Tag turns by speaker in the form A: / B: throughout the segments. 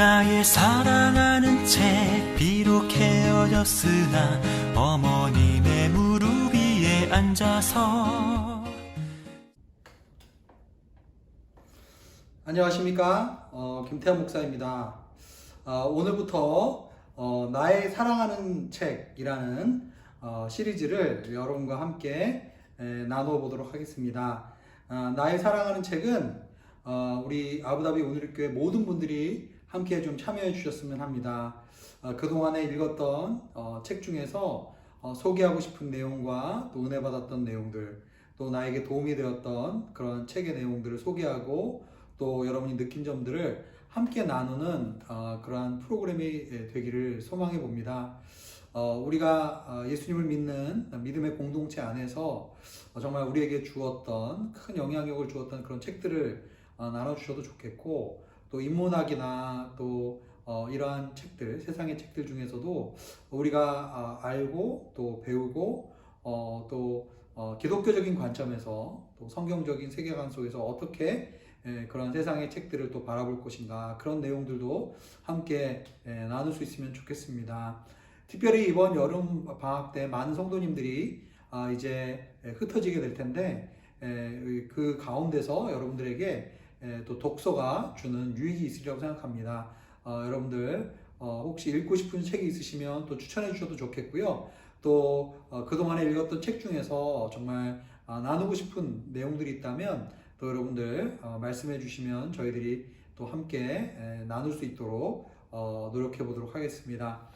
A: 나의 사랑하는 책 비록 헤어졌으나 어머님의 무릎 위에 앉아서.
B: 안녕하십니까, 김태환 목사입니다. 오늘부터 나의 사랑하는 책이라는 시리즈를 여러분과 함께 나누어 보도록 하겠습니다. 나의 사랑하는 책은 우리 아부다비 오늘교회 모든 분들이 함께 좀 참여해 주셨으면 합니다. 그동안에 읽었던 책 중에서 소개하고 싶은 내용과 또 은혜 받았던 내용들, 또 나에게 도움이 되었던 그런 책의 내용들을 소개하고 또 여러분이 느낀 점들을 함께 나누는 그러한 프로그램이 되기를 소망해 봅니다. 우리가 예수님을 믿는 믿음의 공동체 안에서 정말 우리에게 주었던 큰 영향력을 주었던 그런 책들을 나눠주셔도 좋겠고, 또 인문학이나 또 이러한 책들, 세상의 책들 중에서도 우리가 알고 또 배우고 또 기독교적인 관점에서 또 성경적인 세계관 속에서 어떻게 그런 세상의 책들을 또 바라볼 것인가, 그런 내용들도 함께 나눌 수 있으면 좋겠습니다. 특별히 이번 여름 방학 때 많은 성도님들이 이제 흩어지게 될 텐데, 그 가운데서 여러분들에게 또 독서가 주는 유익이 있으리라고 생각합니다. 여러분들 혹시 읽고 싶은 책이 있으시면 또 추천해 주셔도 좋겠고요. 또 그동안에 읽었던 책 중에서 정말 나누고 싶은 내용들이 있다면 또 여러분들 말씀해 주시면 저희들이 또 함께 나눌 수 있도록 노력해 보도록 하겠습니다.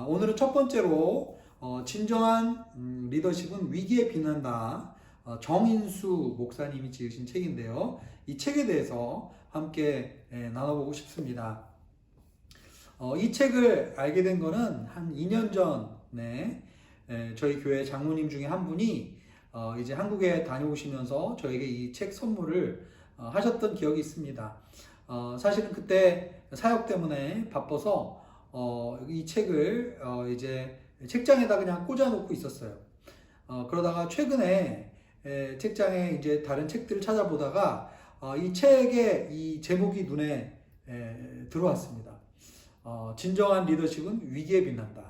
B: 오늘은 첫 번째로 진정한 리더십은 위기에 빛난다, 정인수 목사님이 지으신 책인데요. 이 책에 대해서 함께 나눠보고 싶습니다. 이 책을 알게 된 거는 한 2년 전에 저희 교회 장로님 중에 한 분이 이제 한국에 다녀오시면서 저에게 이 책 선물을 하셨던 기억이 있습니다. 사실은 그때 사역 때문에 바빠서 이 책을 이제 책장에다 그냥 꽂아놓고 있었어요. 그러다가 최근에 책장에 이제 다른 책들을 찾아보다가 이 책의 이 제목이 눈에 들어왔습니다. 진정한 리더십은 위기에 빛난다.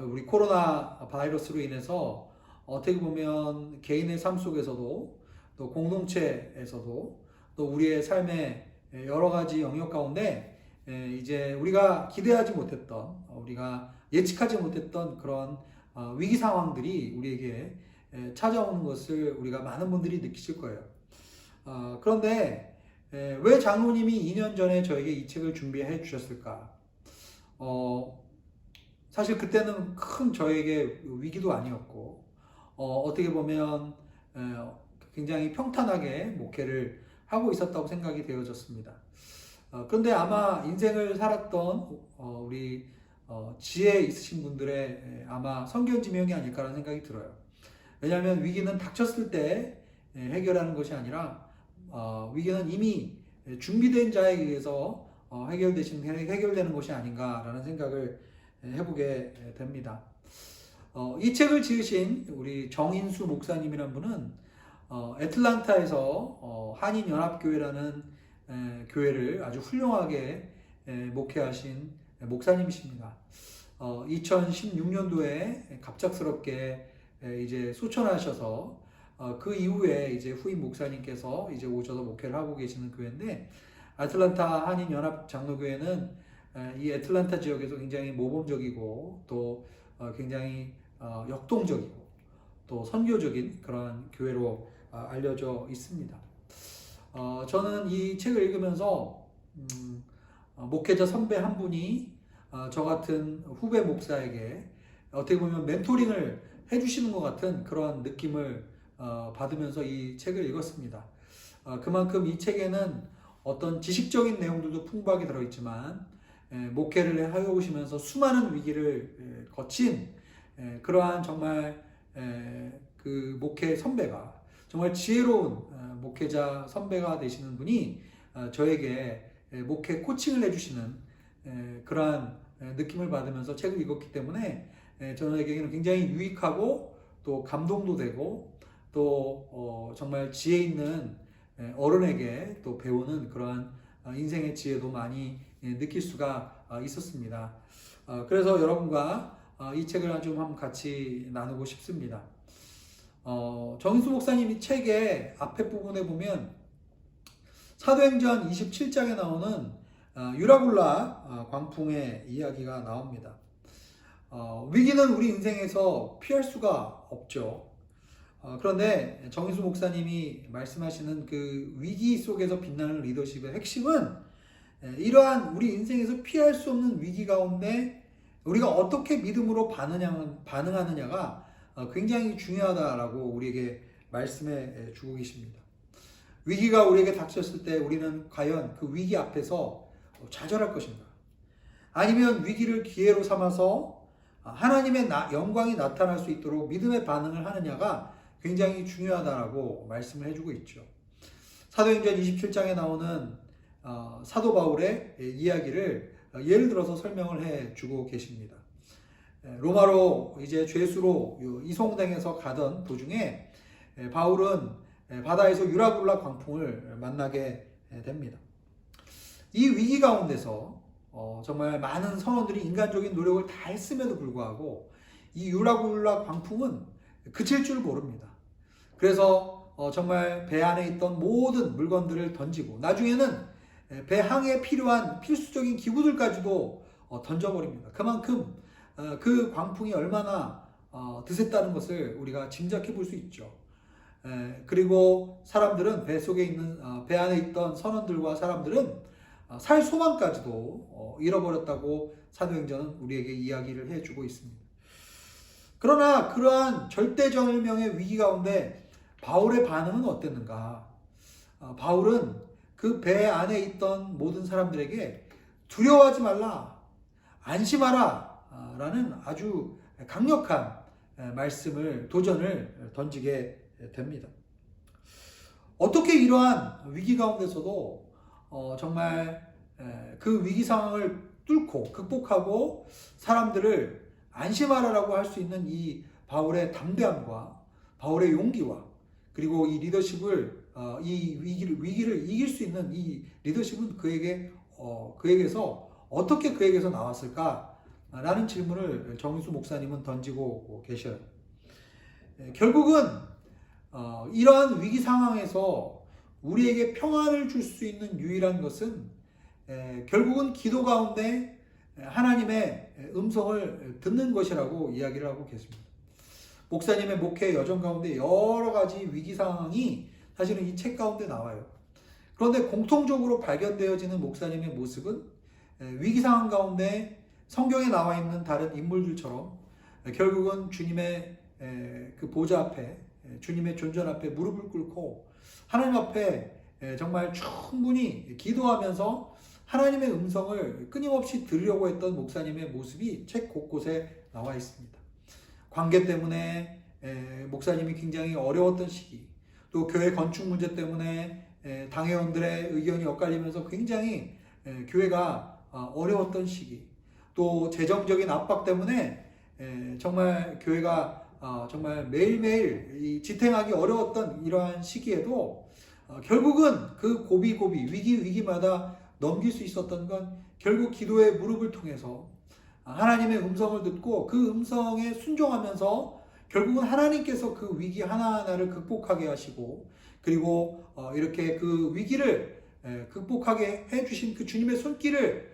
B: 우리 코로나 바이러스로 인해서 어떻게 보면 개인의 삶 속에서도 또 공동체에서도 또 우리의 삶의 여러 가지 영역 가운데 이제 우리가 기대하지 못했던, 우리가 예측하지 못했던 그런 위기 상황들이 우리에게 찾아오는 것을 우리가 많은 분들이 느끼실 거예요. 그런데 왜 장로님이 2년 전에 저에게 이 책을 준비해 주셨을까? 사실 그때는 큰 저에게 위기도 아니었고, 어떻게 보면 굉장히 평탄하게 목회를 하고 있었다고 생각이 되어졌습니다. 그런데 아마 인생을 살았던 우리 지혜 있으신 분들의 아마 선견지명이 아닐까라는 생각이 들어요. 왜냐하면 위기는 닥쳤을 때 해결하는 것이 아니라 위기는 이미 준비된 자에 의해서 해결되는 것이 아닌가라는 생각을 해보게 됩니다. 이 책을 지으신 우리 정인수 목사님이라는 분은 애틀란타에서 한인연합교회라는 교회를 아주 훌륭하게 목회하신 목사님이십니다. 2016년도에 갑작스럽게 이제 소천하셔서 그 이후에 이제 후임 목사님께서 이제 오셔서 목회를 하고 계시는 교회인데, 애틀란타 한인연합 장로교회는 이 애틀란타 지역에서 굉장히 모범적이고 또 굉장히 역동적이고 또 선교적인 그런 교회로 알려져 있습니다. 저는 이 책을 읽으면서 목회자 선배 한 분이 저 같은 후배 목사에게 어떻게 보면 멘토링을 해주시는 것 같은 그런 느낌을 받으면서 이 책을 읽었습니다. 그만큼 이 책에는 어떤 지식적인 내용들도 풍부하게 들어있지만 목회를 해오시면서 수많은 위기를 거친 그러한 정말 그 목회 선배가, 정말 지혜로운 목회자 선배가 되시는 분이 저에게 목회 코칭을 해주시는 그러한 느낌을 받으면서 책을 읽었기 때문에 저에게는 굉장히 유익하고 또 감동도 되고 또 정말 지혜 있는 어른에게 또 배우는 그러한 인생의 지혜도 많이 느낄 수가 있었습니다. 그래서 여러분과 이 책을 좀 한번 같이 나누고 싶습니다. 정인수 목사님 이 책의 앞에 부분에 보면 사도행전 27장에 나오는 유라굴라 광풍의 이야기가 나옵니다. 위기는 우리 인생에서 피할 수가 없죠. 그런데 정인수 목사님이 말씀하시는 그 위기 속에서 빛나는 리더십의 핵심은 이러한 우리 인생에서 피할 수 없는 위기 가운데 우리가 어떻게 믿음으로 반응하느냐가 굉장히 중요하다라고 우리에게 말씀해 주고 계십니다. 위기가 우리에게 닥쳤을 때 우리는 과연 그 위기 앞에서 좌절할 것인가? 아니면 위기를 기회로 삼아서 하나님의 영광이 나타날 수 있도록 믿음의 반응을 하느냐가 굉장히 중요하다라고 말씀을 해주고 있죠. 사도행전 27장에 나오는 사도 바울의 이야기를 예를 들어서 설명을 해주고 계십니다. 로마로 이제 죄수로 이송당에서 가던 도중에 바울은 바다에서 유라굴라 광풍을 만나게 됩니다. 이 위기 가운데서 정말 많은 선원들이 인간적인 노력을 다 했음에도 불구하고 이 유라굴라 광풍은 그칠 줄 모릅니다. 그래서 정말 배 안에 있던 모든 물건들을 던지고 나중에는 배항에 필요한 필수적인 기구들까지도 던져버립니다. 그만큼 그 광풍이 얼마나 드셌다는 것을 우리가 짐작해 볼 수 있죠. 그리고 사람들은 배 속에 있는 배 안에 있던 선원들과 사람들은 살 소망까지도 잃어버렸다고 사도행전은 우리에게 이야기를 해주고 있습니다. 그러나 그러한 절대절명의 위기 가운데 바울의 반응은 어땠는가? 바울은 그 배 안에 있던 모든 사람들에게 두려워하지 말라, 안심하라 라는 아주 강력한 말씀을, 도전을 던지게 됩니다. 어떻게 이러한 위기 가운데서도 정말 그 위기 상황을 뚫고 극복하고 사람들을 안심하라라고 할 수 있는 이 바울의 담대함과 바울의 용기와 그리고 이 리더십을 이 위기를 이길 수 있는 이 리더십은 그에게서 어떻게 그에게서 나왔을까라는 질문을 정인수 목사님은 던지고 계셔요. 결국은 이러한 위기 상황에서 우리에게 평안을 줄 수 있는 유일한 것은 결국은 기도 가운데 하나님의 음성을 듣는 것이라고 이야기를 하고 계십니다. 목사님의 목회 여정 가운데 여러 가지 위기 상황이 사실은 이 책 가운데 나와요. 그런데 공통적으로 발견되어지는 목사님의 모습은 위기 상황 가운데 성경에 나와 있는 다른 인물들처럼 결국은 주님의 그 보좌 앞에, 주님의 존전 앞에 무릎을 꿇고 하나님 앞에 정말 충분히 기도하면서 하나님의 음성을 끊임없이 들으려고 했던 목사님의 모습이 책 곳곳에 나와 있습니다. 관계 때문에 목사님이 굉장히 어려웠던 시기, 또 교회 건축 문제 때문에 당회원들의 의견이 엇갈리면서 굉장히 교회가 어려웠던 시기, 또 재정적인 압박 때문에 정말 교회가 정말 매일매일 지탱하기 어려웠던 이러한 시기에도 결국은 그 위기마다 넘길 수 있었던 건 결국 기도의 무릎을 통해서 하나님의 음성을 듣고 그 음성에 순종하면서 결국은 하나님께서 그 위기 하나하나를 극복하게 하시고 그리고 이렇게 그 위기를 극복하게 해주신 그 주님의 손길을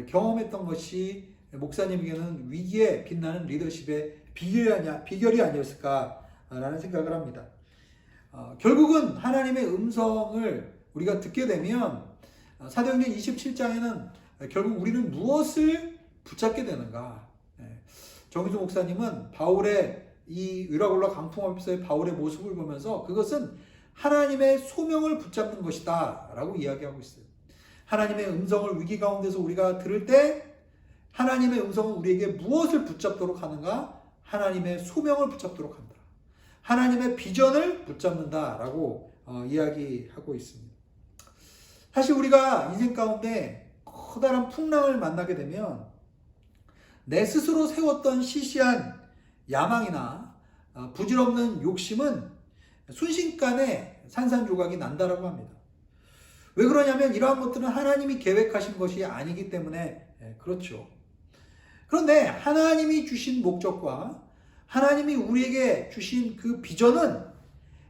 B: 경험했던 것이 목사님에게는 위기에 빛나는 리더십의 비결이 아니었을까라는 생각을 합니다. 결국은 하나님의 음성을 우리가 듣게 되면 사도행전 27장에는 결국 우리는 무엇을 붙잡게 되는가? 정인수 목사님은 바울의 이 유라굴라 강풍 앞에서의 바울의 모습을 보면서 그것은 하나님의 소명을 붙잡는 것이다 라고 이야기하고 있어요. 하나님의 음성을 위기 가운데서 우리가 들을 때 하나님의 음성은 우리에게 무엇을 붙잡도록 하는가? 하나님의 소명을 붙잡도록 한다. 하나님의 비전을 붙잡는다 라고 이야기하고 있습니다. 사실 우리가 인생 가운데 커다란 풍랑을 만나게 되면 내 스스로 세웠던 시시한 야망이나 부질없는 욕심은 순식간에 산산조각이 난다라고 합니다. 왜 그러냐면 이러한 것들은 하나님이 계획하신 것이 아니기 때문에 그렇죠. 그런데 하나님이 주신 목적과 하나님이 우리에게 주신 그 비전은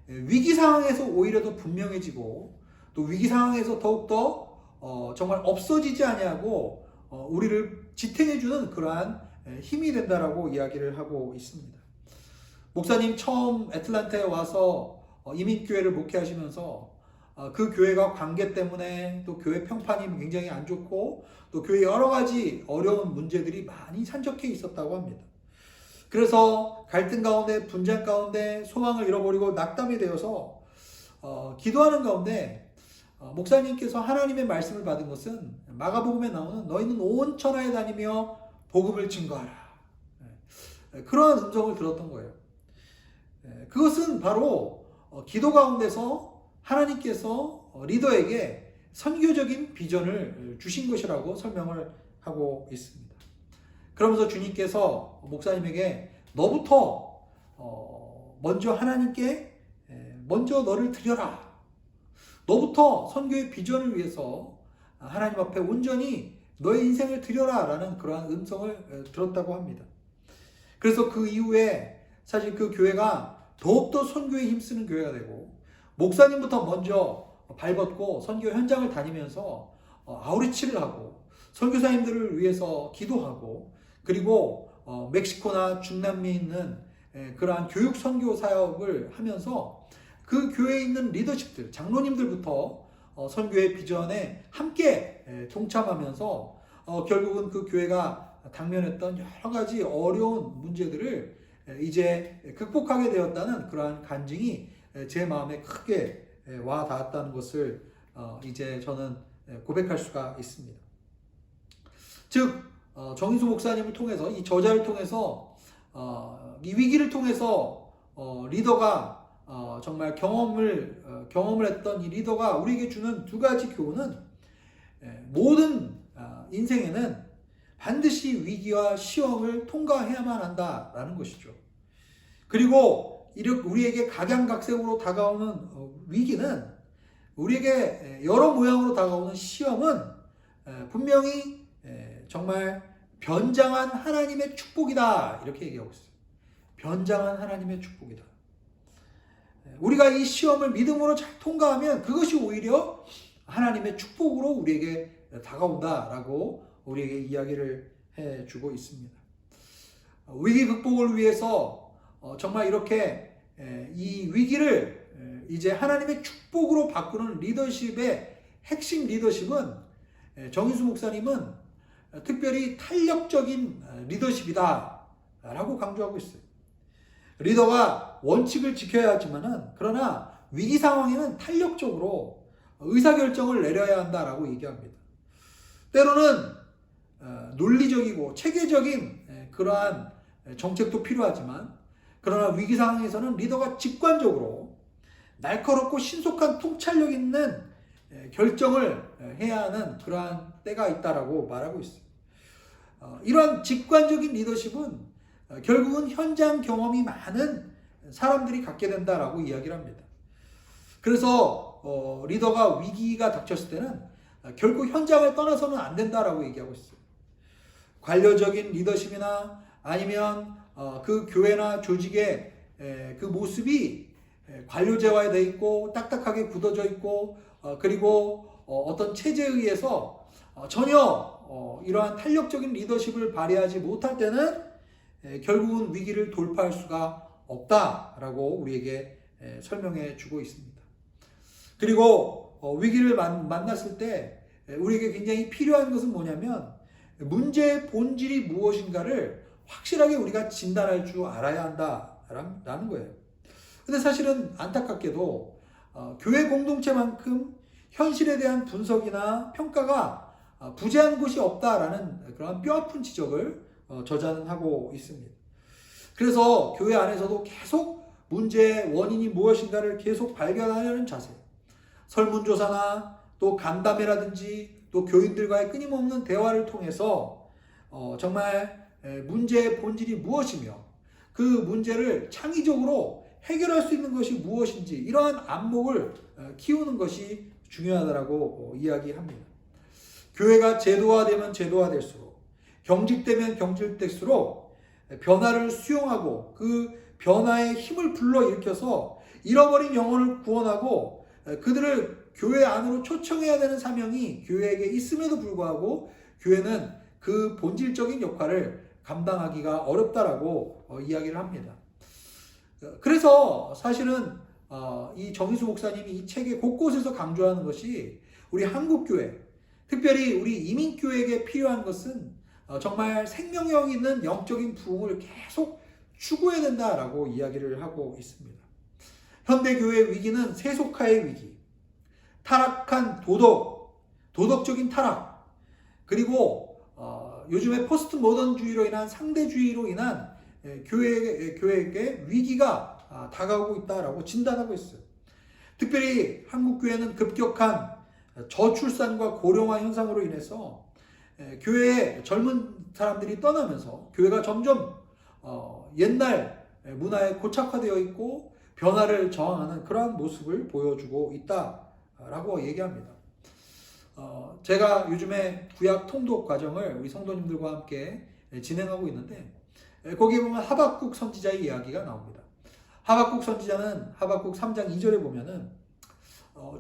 B: 위기 상황에서 오히려 더 분명해지고 또 위기 상황에서 더욱더 정말 없어지지 아니하고 우리를 지탱해주는 그러한 힘이 된다라고 이야기를 하고 있습니다. 목사님 처음 애틀랜타에 와서 이민교회를 목회하시면서 그 교회가 관계 때문에 또 교회 평판이 굉장히 안 좋고 또 교회 여러 가지 어려운 문제들이 많이 산적해 있었다고 합니다. 그래서 갈등 가운데 분쟁 가운데 소망을 잃어버리고 낙담이 되어서 기도하는 가운데 목사님께서 하나님의 말씀을 받은 것은 마가복음에 나오는 너희는 온 천하에 다니며 복음을 증거하라. 그러한 음성을 들었던 거예요. 그것은 바로 기도 가운데서 하나님께서 리더에게 선교적인 비전을 주신 것이라고 설명을 하고 있습니다. 그러면서 주님께서 목사님에게 너부터 먼저 하나님께 먼저 너를 드려라. 너부터 선교의 비전을 위해서 하나님 앞에 온전히 너의 인생을 드려라 라는 그러한 음성을 들었다고 합니다. 그래서 그 이후에 사실 그 교회가 더욱더 선교에 힘쓰는 교회가 되고 목사님부터 먼저 발벗고 선교 현장을 다니면서 아우리치를 하고 선교사님들을 위해서 기도하고 그리고 멕시코나 중남미에 있는 그러한 교육 선교 사역을 하면서 그 교회에 있는 리더십들, 장로님들부터 선교의 비전에 함께 동참하면서 결국은 그 교회가 당면했던 여러 가지 어려운 문제들을 이제 극복하게 되었다는 그러한 간증이 제 마음에 크게 와 닿았다는 것을 이제 저는 고백할 수가 있습니다. 즉 정인수 목사님을 통해서 이 저자를 통해서 이 위기를 통해서 리더가 정말 경험을 했던 이 리더가 우리에게 주는 두 가지 교훈은 모든 인생에는 반드시 위기와 시험을 통과해야만 한다라는 것이죠. 그리고 우리에게 각양각색으로 다가오는 위기는 우리에게 여러 모양으로 다가오는 시험은 분명히 정말 변장한 하나님의 축복이다 이렇게 얘기하고 있어요. 변장한 하나님의 축복이다. 우리가 이 시험을 믿음으로 잘 통과하면 그것이 오히려 하나님의 축복으로 우리에게 다가온다라고 우리에게 이야기를 해주고 있습니다. 위기 극복을 위해서 정말 이렇게 이 위기를 이제 하나님의 축복으로 바꾸는 리더십의 핵심 리더십은 정인수 목사님은 특별히 탄력적인 리더십이다 라고 강조하고 있어요. 리더가 원칙을 지켜야 하지만은 그러나 위기 상황에는 탄력적으로 의사결정을 내려야 한다라고 얘기합니다. 때로는 논리적이고 체계적인 그러한 정책도 필요하지만 그러나 위기 상황에서는 리더가 직관적으로 날카롭고 신속한 통찰력 있는 결정을 해야 하는 그러한 때가 있다라고 말하고 있어요. 이러한 직관적인 리더십은 결국은 현장 경험이 많은 사람들이 갖게 된다라고 이야기를 합니다. 그래서 리더가 위기가 닥쳤을 때는 결국 현장을 떠나서는 안 된다라고 얘기하고 있어요. 관료적인 리더십이나 아니면 그 교회나 조직의 그 모습이 관료제화되어 있고 딱딱하게 굳어져 있고 그리고 어떤 체제에 의해서 전혀 이러한 탄력적인 리더십을 발휘하지 못할 때는 결국은 위기를 돌파할 수가 없다라고 우리에게 설명해 주고 있습니다. 그리고 위기를 만났을 때 우리에게 굉장히 필요한 것은 뭐냐면 문제의 본질이 무엇인가를 확실하게 우리가 진단할 줄 알아야 한다라는 거예요. 근데 사실은 안타깝게도 교회 공동체만큼 현실에 대한 분석이나 평가가 부재한 곳이 없다라는 그런 뼈아픈 지적을 저자는 하고 있습니다. 그래서 교회 안에서도 계속 문제의 원인이 무엇인가를 계속 발견하려는 자세, 설문조사나 또 간담회라든지 또 교인들과의 끊임없는 대화를 통해서 정말 문제의 본질이 무엇이며 그 문제를 창의적으로 해결할 수 있는 것이 무엇인지 이러한 안목을 키우는 것이 중요하다라고 이야기합니다. 교회가 제도화되면 제도화될수록, 경직되면 경직될수록 변화를 수용하고 그 변화의 힘을 불러일으켜서 잃어버린 영혼을 구원하고 그들을 교회 안으로 초청해야 되는 사명이 교회에게 있음에도 불구하고 교회는 그 본질적인 역할을 감당하기가 어렵다라고 이야기를 합니다. 그래서 사실은 이 정희수 목사님이 이 책의 곳곳에서 강조하는 것이 우리 한국교회, 특별히 우리 이민교회에게 필요한 것은 정말 생명력 있는 영적인 부흥을 계속 추구해야 된다라고 이야기를 하고 있습니다. 현대교회 위기는 세속화의 위기, 타락한 도덕적인 타락, 그리고 요즘에 포스트 모던주의로 인한 상대주의로 인한 교회에게 위기가 다가오고 있다라고 진단하고 있어요. 특별히 한국교회는 급격한 저출산과 고령화 현상으로 인해서 교회의 젊은 사람들이 떠나면서 교회가 점점 옛날 문화에 고착화되어 있고 변화를 저항하는 그러한 모습을 보여주고 있다라고 얘기합니다. 제가 요즘에 구약 통독 과정을 우리 성도님들과 함께 진행하고 있는데 거기에 보면 하박국 선지자의 이야기가 나옵니다. 하박국 선지자는 하박국 3장 2절에 보면은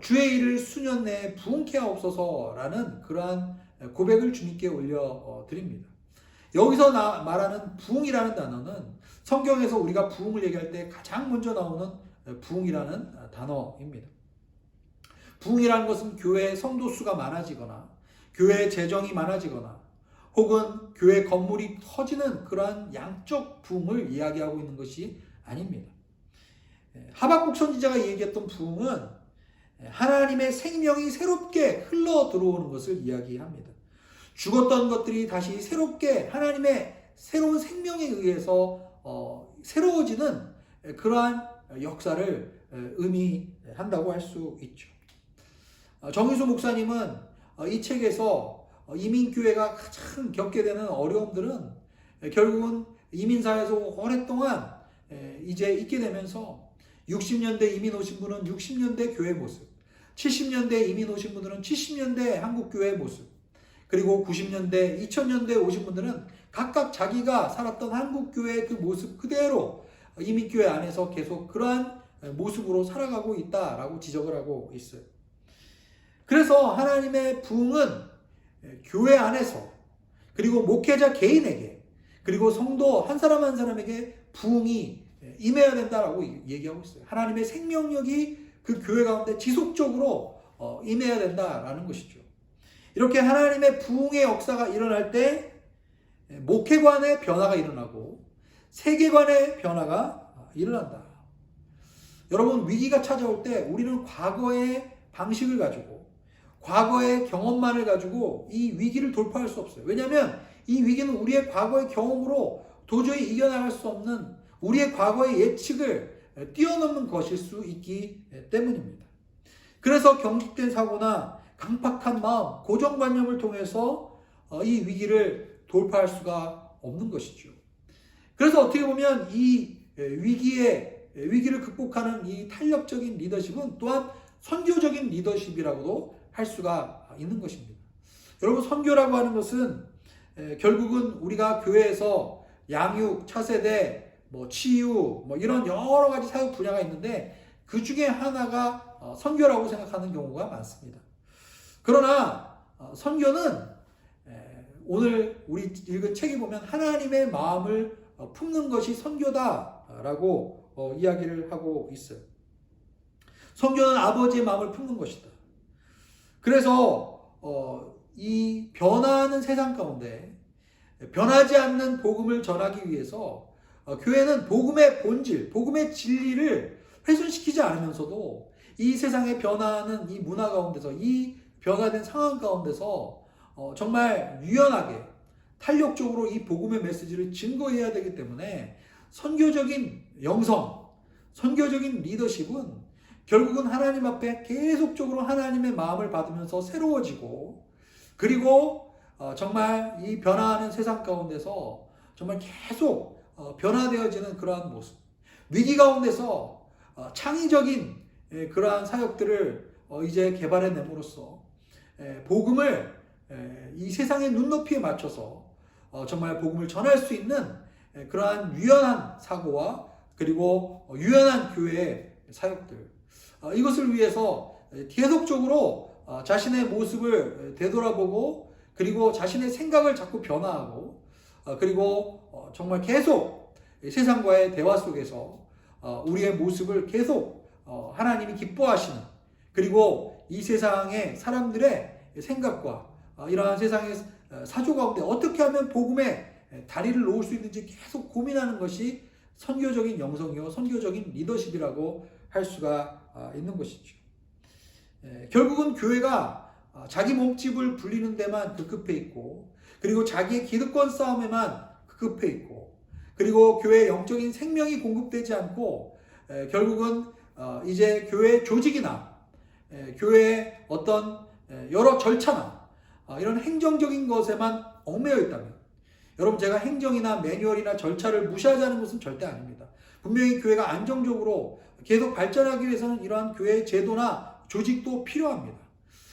B: 주의 일을 수년 내에 부흥케 하옵소서라는 그러한 고백을 주님께 올려드립니다. 여기서 말하는 부흥이라는 단어는 성경에서 우리가 부흥을 얘기할 때 가장 먼저 나오는 부흥이라는 단어입니다. 부흥이라는 것은 교회의 성도 수가 많아지거나 교회의 재정이 많아지거나 혹은 교회 건물이 커지는 그러한 양적 부흥을 이야기하고 있는 것이 아닙니다. 하박국 선지자가 얘기했던 부흥은 하나님의 생명이 새롭게 흘러 들어오는 것을 이야기합니다. 죽었던 것들이 다시 새롭게 하나님의 새로운 생명에 의해서 새로워지는 그러한 역사를 의미한다고 할 수 있죠. 정희수 목사님은 이 책에서 이민교회가 가장 겪게 되는 어려움들은 결국은 이민사회에서 오랫동안 이제 있게 되면서 60년대 이민 오신 분은 60년대 교회 모습, 70년대 이민 오신 분들은 70년대 한국교회 모습, 그리고 90년대, 2000년대 오신 분들은 각각 자기가 살았던 한국교회의 그 모습 그대로 이민교회 안에서 계속 그러한 모습으로 살아가고 있다라고 지적을 하고 있어요. 그래서 하나님의 부흥은 교회 안에서 그리고 목회자 개인에게 그리고 성도 한 사람 한 사람에게 부흥이 임해야 된다라고 얘기하고 있어요. 하나님의 생명력이 그 교회 가운데 지속적으로 임해야 된다라는 것이죠. 이렇게 하나님의 부흥의 역사가 일어날 때 목회관의 변화가 일어나고 세계관의 변화가 일어난다. 여러분, 위기가 찾아올 때 우리는 과거의 방식을 가지고 과거의 경험만을 가지고 이 위기를 돌파할 수 없어요. 왜냐하면 이 위기는 우리의 과거의 경험으로 도저히 이겨나갈 수 없는 우리의 과거의 예측을 뛰어넘는 것일 수 있기 때문입니다. 그래서 경직된 사고나 강팍한 마음, 고정관념을 통해서 이 위기를 돌파할 수가 없는 것이죠. 그래서 어떻게 보면 이 위기를 극복하는 이 탄력적인 리더십은 또한 선교적인 리더십이라고도 할 수가 있는 것입니다. 여러분, 선교라고 하는 것은 결국은 우리가 교회에서 양육, 차세대, 치유, 이런 여러 가지 사역 분야가 있는데 그 중에 하나가 선교라고 생각하는 경우가 많습니다. 그러나 선교는 오늘 우리 읽은 책에 보면 하나님의 마음을 품는 것이 선교다라고 이야기를 하고 있어요. 선교는 아버지의 마음을 품는 것이다. 그래서 이 변화하는 세상 가운데 변하지 않는 복음을 전하기 위해서 교회는 복음의 본질, 복음의 진리를 훼손시키지 않으면서도 이 세상에 변화하는 이 문화 가운데서 이 변화된 상황 가운데서 정말 유연하게 탄력적으로 이 복음의 메시지를 증거해야 되기 때문에 선교적인 영성, 선교적인 리더십은 결국은 하나님 앞에 계속적으로 하나님의 마음을 받으면서 새로워지고 그리고 정말 이 변화하는 세상 가운데서 정말 계속 변화되어지는 그러한 모습, 위기 가운데서 창의적인 그러한 사역들을 이제 개발해냄으로써 복음을 이 세상의 눈높이에 맞춰서 정말 복음을 전할 수 있는 그러한 유연한 사고와 그리고 유연한 교회의 사역들, 이것을 위해서 계속적으로 자신의 모습을 되돌아보고 그리고 자신의 생각을 자꾸 변화하고 그리고 정말 계속 세상과의 대화 속에서 우리의 모습을 계속 하나님이 기뻐하시는, 그리고 이 세상의 사람들의 생각과 이러한 세상의 사조 가운데 어떻게 하면 복음에 다리를 놓을 수 있는지 계속 고민하는 것이 선교적인 영성이요 선교적인 리더십이라고 할 수가 있는 것이죠. 결국은 교회가 자기 몸집을 불리는 데만 급급해 있고, 그리고 자기의 기득권 싸움에만 급급해 있고, 그리고 교회의 영적인 생명이 공급되지 않고 결국은 이제 교회 조직이나 교회의 어떤 여러 절차나 이런 행정적인 것에만 얽매여 있다면, 여러분, 제가 행정이나 매뉴얼이나 절차를 무시하자는 것은 절대 아닙니다. 분명히 교회가 안정적으로 계속 발전하기 위해서는 이러한 교회의 제도나 조직도 필요합니다.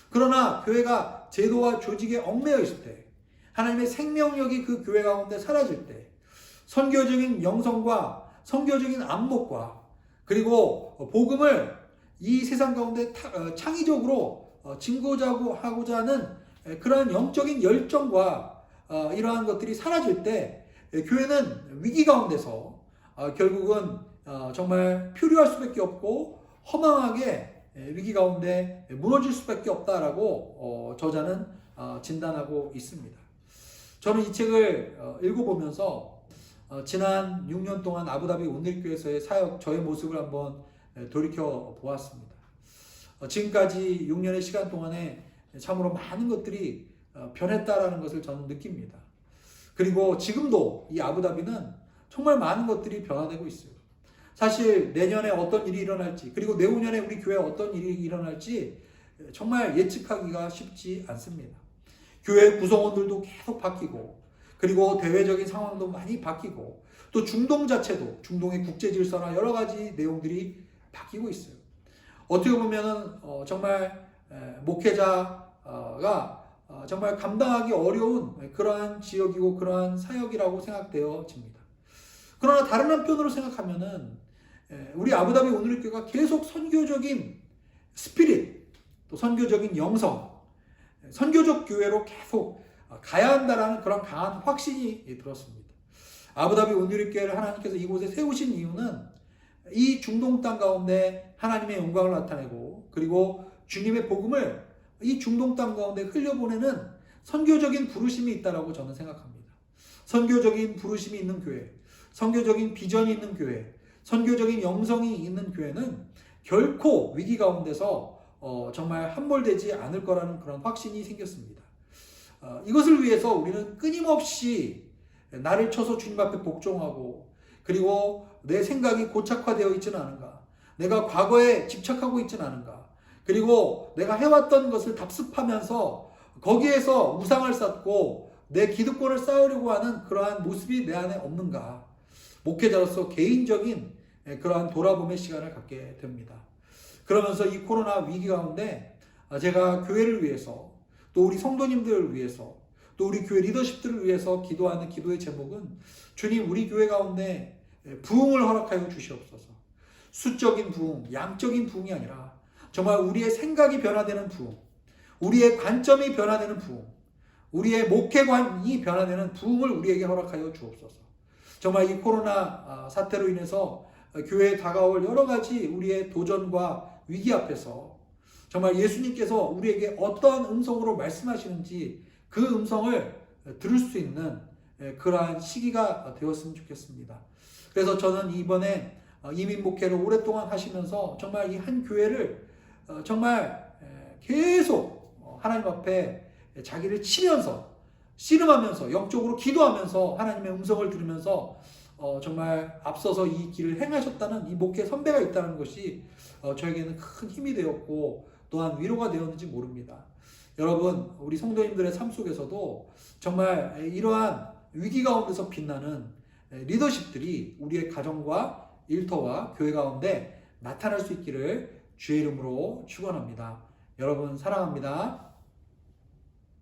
B: 그러나 교회가 제도와 조직에 얽매여 있을 때, 하나님의 생명력이 그 교회 가운데 사라질 때, 선교적인 영성과 선교적인 안목과 그리고 복음을 이 세상 가운데 창의적으로 증거하고자 하는 그러한 영적인 열정과 이러한 것들이 사라질 때 교회는 위기 가운데서 결국은 정말 표류할 수밖에 없고 허망하게 위기 가운데 무너질 수밖에 없다라고 저자는 진단하고 있습니다. 저는 이 책을 읽어보면서 지난 6년 동안 아부다비 온누리교회에서의 사역, 저의 모습을 한번 돌이켜 보았습니다. 지금까지 6년의 시간 동안에 참으로 많은 것들이 변했다라는 것을 저는 느낍니다. 그리고 지금도 이 아부다비는 정말 많은 것들이 변화되고 있어요. 사실 내년에 어떤 일이 일어날지, 그리고 내후년에 우리 교회에 어떤 일이 일어날지 정말 예측하기가 쉽지 않습니다. 교회 구성원들도 계속 바뀌고, 그리고 대외적인 상황도 많이 바뀌고, 또 중동 자체도, 중동의 국제 질서나 여러 가지 내용들이 바뀌고 있어요. 어떻게 보면은 정말 목회자가 정말 감당하기 어려운 그러한 지역이고 그러한 사역이라고 생각되어집니다. 그러나 다른 한편으로 생각하면은 우리 아부다비 온누리교회가 계속 선교적인 스피릿, 또 선교적인 영성, 선교적 교회로 계속 가야 한다라는 그런 강한 확신이 들었습니다. 아부다비 온누리교회를 하나님께서 이곳에 세우신 이유는 이 중동 땅 가운데 하나님의 영광을 나타내고, 그리고 주님의 복음을 이 중동 땅 가운데 흘려보내는 선교적인 부르심이 있다라고 저는 생각합니다. 선교적인 부르심이 있는 교회, 선교적인 비전이 있는 교회, 선교적인 영성이 있는 교회는 결코 위기 가운데서 정말 함몰되지 않을 거라는 그런 확신이 생겼습니다. 이것을 위해서 우리는 끊임없이 나를 쳐서 주님 앞에 복종하고, 그리고 내 생각이 고착화되어 있지는 않은가, 내가 과거에 집착하고 있지는 않은가, 그리고 내가 해왔던 것을 답습하면서 거기에서 우상을 쌓고 내 기득권을 쌓으려고 하는 그러한 모습이 내 안에 없는가, 목회자로서 개인적인 그러한 돌아봄의 시간을 갖게 됩니다. 그러면서 이 코로나 위기 가운데 제가 교회를 위해서, 또 우리 성도님들을 위해서, 또 우리 교회 리더십들을 위해서 기도하는 기도의 제목은, 주님, 우리 교회 가운데 부흥을 허락하여 주시옵소서. 수적인 부흥, 양적인 부흥이 아니라 정말 우리의 생각이 변화되는 부흥, 우리의 관점이 변화되는 부흥, 우리의 목회관이 변화되는 부흥을 우리에게 허락하여 주옵소서. 정말 이 코로나 사태로 인해서 교회에 다가올 여러 가지 우리의 도전과 위기 앞에서 정말 예수님께서 우리에게 어떠한 음성으로 말씀하시는지 그 음성을 들을 수 있는 그러한 시기가 되었으면 좋겠습니다. 그래서 저는 이번에 이민 목회를 오랫동안 하시면서 정말 이 한 교회를 정말 계속 하나님 앞에 자기를 치면서, 씨름하면서, 영적으로 기도하면서 하나님의 음성을 들으면서 정말 앞서서 이 길을 행하셨다는 이 목회 선배가 있다는 것이 저에게는 큰 힘이 되었고 또한 위로가 되었는지 모릅니다. 여러분, 우리 성도님들의 삶 속에서도 정말 이러한 위기 가운데서 빛나는 리더십들이 우리의 가정과 일터와 교회 가운데 나타날 수 있기를 주의 이름으로 축원합니다. 여러분 사랑합니다.